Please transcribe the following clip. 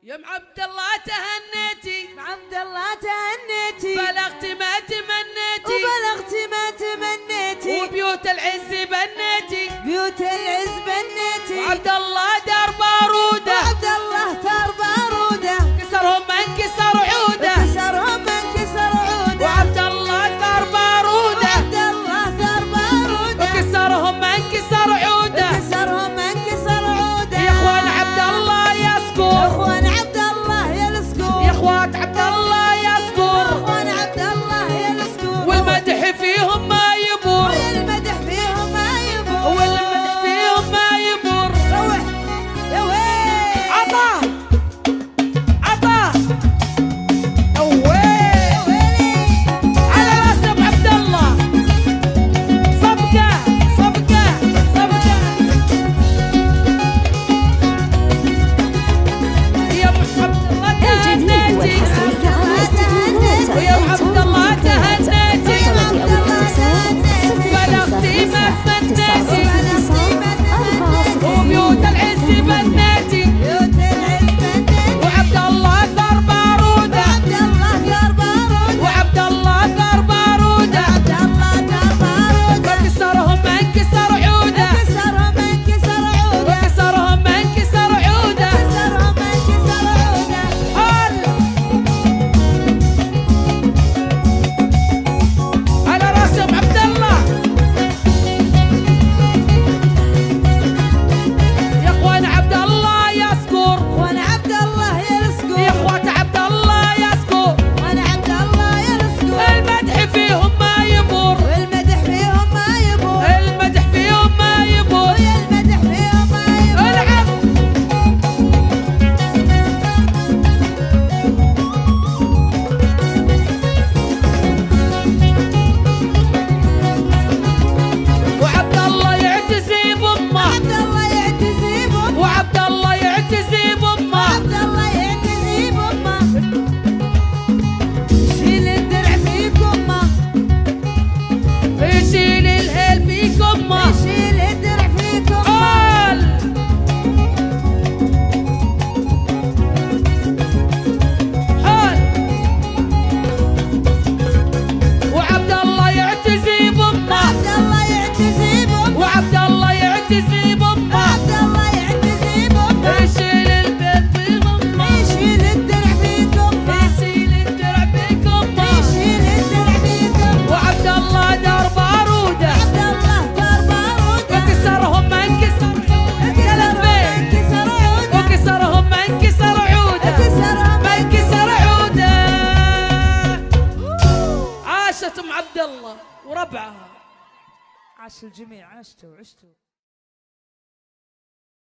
يا ام عبد الله تهنيتي، عبد الله تهنيتي، بلغت ما تمنيتي، وبلغت ما تمنيتي، وبيوت العز بنيتي، بيوت العز بنيتي، وعبد الله دار باروده، وعبد الله ثار باروده، كسرهم من كسر عوده، كسرهم من كسر عوده، وعبد الله ثار باروده، وعبد الله ثار باروده، وكسرهم من كسر عوده، كسرهم من كسر عوده. يا اخوان عبد الله يسكر، يا اخوان عبد الله يلسكر، يا اخوات عبد الله يسكر، يا اخوان عبد الله يلسكر، والمدح فيهم ما يبر، والمدح فيهم ما يبر، والمدح فيهم ما يبر. روح يا ويل عطاه عطاه على راس ابو عبد الله، صفقه صفقه صفقه. يا ابو عبد الله تهنيتي، ويا ابو عبد الله تهنيتي، بلغتي ما تمنيتي، وبيوت العز بنيتي، بيوت العز بنيتي، وعبد الله ثار باروده، عبد الله ثار باروده، وعبد الله ثار باروده، عبد الله ثار باروده، وكسرهم من كسر عوده، كسرهم من كسر عوده، وكسرهم من كسر عوده. كسرهم من كسر عوده. على راس ابو عبد الله، يا اخوان عبد الله يسكر، وانا عبد الله يلسكر، يا اخوات عبد الله يسكر، وانا عبد الله يلسكر، المدح فيهم ما يبر، والمدح فيهم ما يبور، المدح فيهم ما يبر. والمدح فيهم ما يبور. العب وعبد الله يعتزي بامه، عبد الله يعتزي بامه، وعبد الله يعتزي بامه، عبد الله يعتزي بامه، شيل الدرع في كمه، يشيل الهيل في كمه. شيل الدرع في كمه. قال حال وعبد الله يعتزي بامه، عبد الله يعتزي بامه، وعبد الله يعتزي بامه، عبد الله يعتزي بامه، يشيل البيت في كمه، يشيل الدرع في كمه، يشيل الدرع في كمه. يشيل الدرع في كمه. وعبد الله دار باروده، عبد الله ثار باروده، وكسرهم من كسر عوده، من كسر عوده، وكسرهم من كسر عوده، كسرهم من كسر عوده. عاشت ام عبد الله وربعها. عاش الجميع، عشتوا